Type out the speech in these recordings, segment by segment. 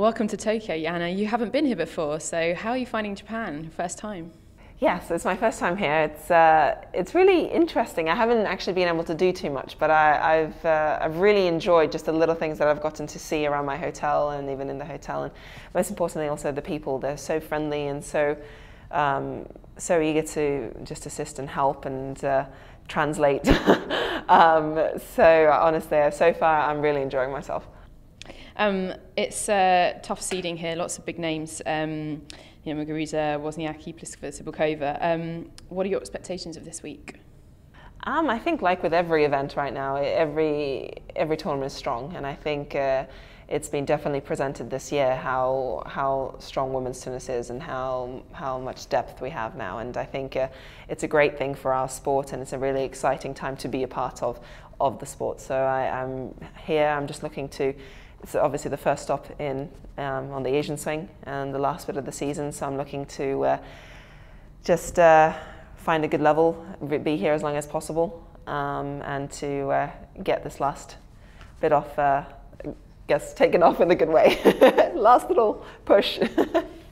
welcome to Tokyo, Johanna. You haven't been here before, so how are you finding Japan? First time? Yes, it's my first time here. It's really interesting. I haven't actually been able to do too much, but I've really enjoyed just the little things that I've gotten to see around my hotel and even in the hotel, and most importantly also the people. They're so friendly and so eager to just assist and help and translate. So honestly, so far I'm really enjoying myself. It's tough seeding here, lots of big names. Muguruza, Wozniacki, Pliskova, Cibulkova. What are your expectations of this week? I think, like with every event right now, every tournament is strong, and I think it's been definitely presented this year how strong women's tennis is and how much depth we have now. And I think it's a great thing for our sport, and it's a really exciting time to be a part of the sport. So I'm here. I'm just looking to. It's obviously the first stop on the Asian swing and the last bit of the season, so I'm looking to just find a good level, be here as long as possible, and to get this last bit off, taken off in a good way. Last little push.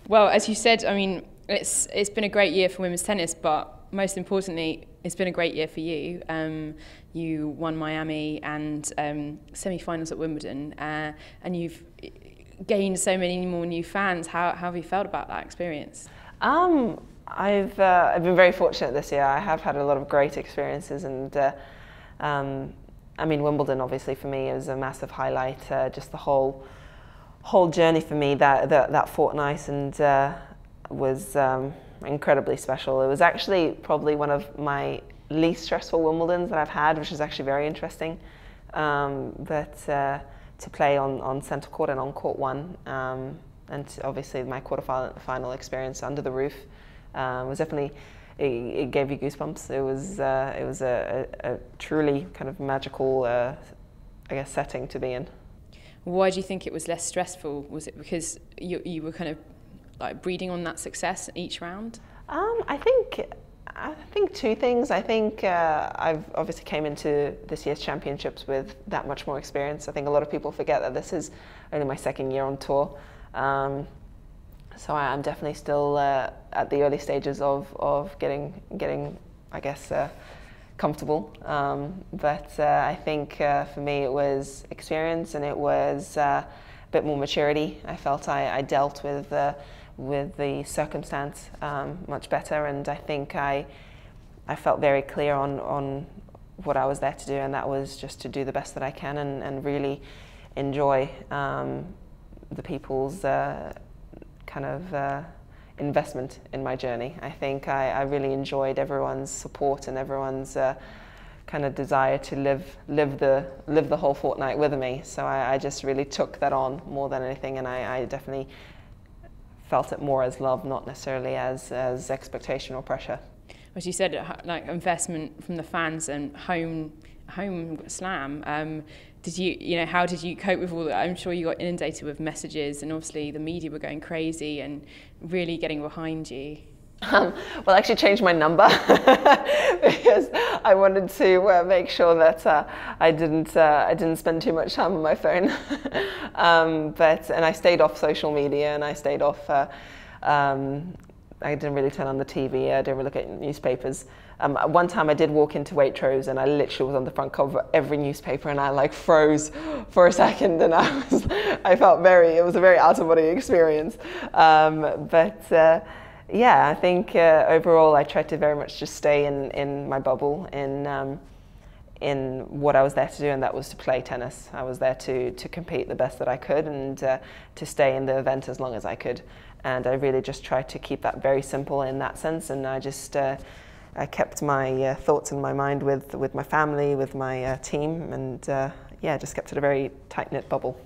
Well, as you said, I mean, it's been a great year for women's tennis, but most importantly, it's been a great year for you. You won Miami and semi-finals at Wimbledon, and you've gained so many more new fans. How have you felt about that experience? I've been very fortunate this year. I have had a lot of great experiences, and I mean, Wimbledon obviously for me is a massive highlight. Just the whole journey for me that fortnight and was incredibly special. It was actually probably one of my least stressful Wimbledons that I've had, which is actually very interesting. But to play on centre court and on court one, and obviously my quarterfinal experience under the roof was definitely, it gave you goosebumps. It was a truly kind of magical, I guess, setting to be in. Why do you think it was less stressful? Was it because you were kind of like breeding on that success each round? I think two things. I think I've obviously came into this year's championships with that much more experience. I think a lot of people forget that this is only my second year on tour. So I'm definitely still at the early stages of getting I guess, comfortable. But I think for me it was experience, and it was a bit more maturity. I felt I dealt with the circumstance much better, and I think I felt very clear on what I was there to do, and that was just to do the best that I can and really enjoy the people's kind of investment in my journey. I think I really enjoyed everyone's support and everyone's kind of desire to live the whole fortnight with me. So I just really took that on more than anything, and I definitely felt it more as love, not necessarily as expectation or pressure. As you said, like investment from the fans and home slam. How did you cope with all that? I'm sure you got inundated with messages, and obviously the media were going crazy and really getting behind you. Well, I actually changed my number because I wanted to make sure that I didn't spend too much time on my phone. And I stayed off social media, and I stayed off. I didn't really turn on the TV. I didn't really look at newspapers. One time I did walk into Waitrose, and I literally was on the front cover of every newspaper, and I like froze for a second, and I felt it was a very out of body experience. Yeah, I think overall I tried to very much just stay in my bubble, in what I was there to do, and that was to play tennis. I was there to compete the best that I could, and to stay in the event as long as I could. And I really just tried to keep that very simple in that sense, and I just I kept my thoughts in my mind with my family, with my team, and yeah, just kept it a very tight-knit bubble.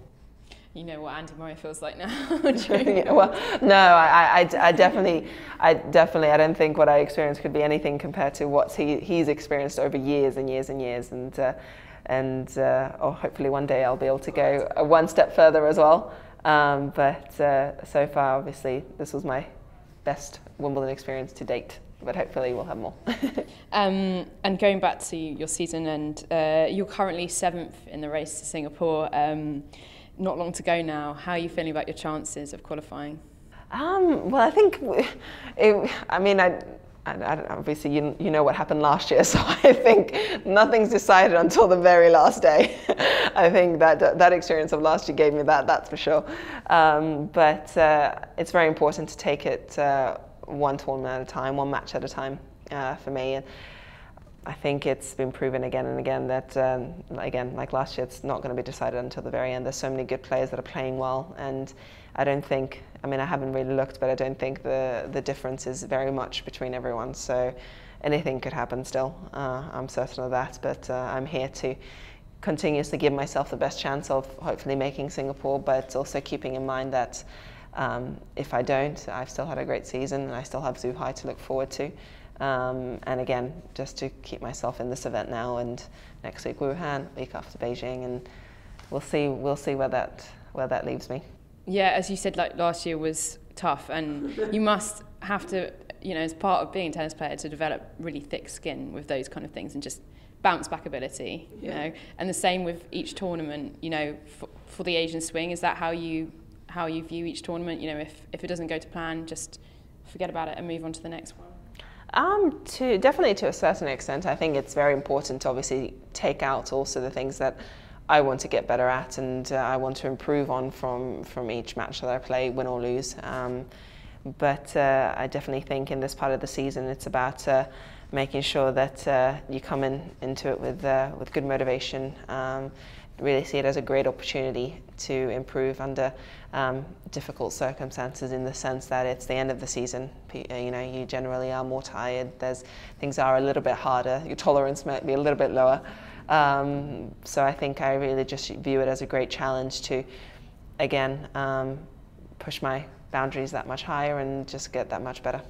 You know what Andy Murray feels like now. Yeah, well, no, I definitely, I don't think what I experienced could be anything compared to what he's experienced over years and years and years, and hopefully one day I'll be able to go one step further as well. But so far, obviously, this was my best Wimbledon experience to date, but hopefully we'll have more. And going back to your season, and you're currently 7th in the race to Singapore. not long to go now. How are you feeling about your chances of qualifying? Well, I think, obviously you know what happened last year, so I think nothing's decided until the very last day. I think that experience of last year gave me that's for sure. But it's very important to take it one tournament at a time, one match at a time for me. And I think it's been proven again and again that, again, like last year, it's not going to be decided until the very end. There's so many good players that are playing well, and I don't think, I haven't really looked, but I don't think the difference is very much between everyone. So anything could happen still. I'm certain of that, but I'm here to continuously give myself the best chance of hopefully making Singapore, but also keeping in mind that if I don't, I've still had a great season and I still have Zhuhai to look forward to. And again, just to keep myself in this event now, and next week Wuhan, week after Beijing, and we'll see where that leaves me. Yeah, as you said, like last year was tough, and you must have to, as part of being a tennis player, to develop really thick skin with those kind of things and just bounce back ability, you know. And the same with each tournament, for the Asian swing. Is that how you view each tournament? If it doesn't go to plan, just forget about it and move on to the next one. Definitely to a certain extent. I think it's very important to obviously take out also the things that I want to get better at, and I want to improve on from each match that I play, win or lose. But I definitely think in this part of the season it's about making sure that you come into it with good motivation. Really see it as a great opportunity to improve under difficult circumstances, in the sense that it's the end of the season. You generally are more tired. Things are a little bit harder. Your tolerance might be a little bit lower. So I think I really just view it as a great challenge to, again, push my boundaries that much higher and just get that much better.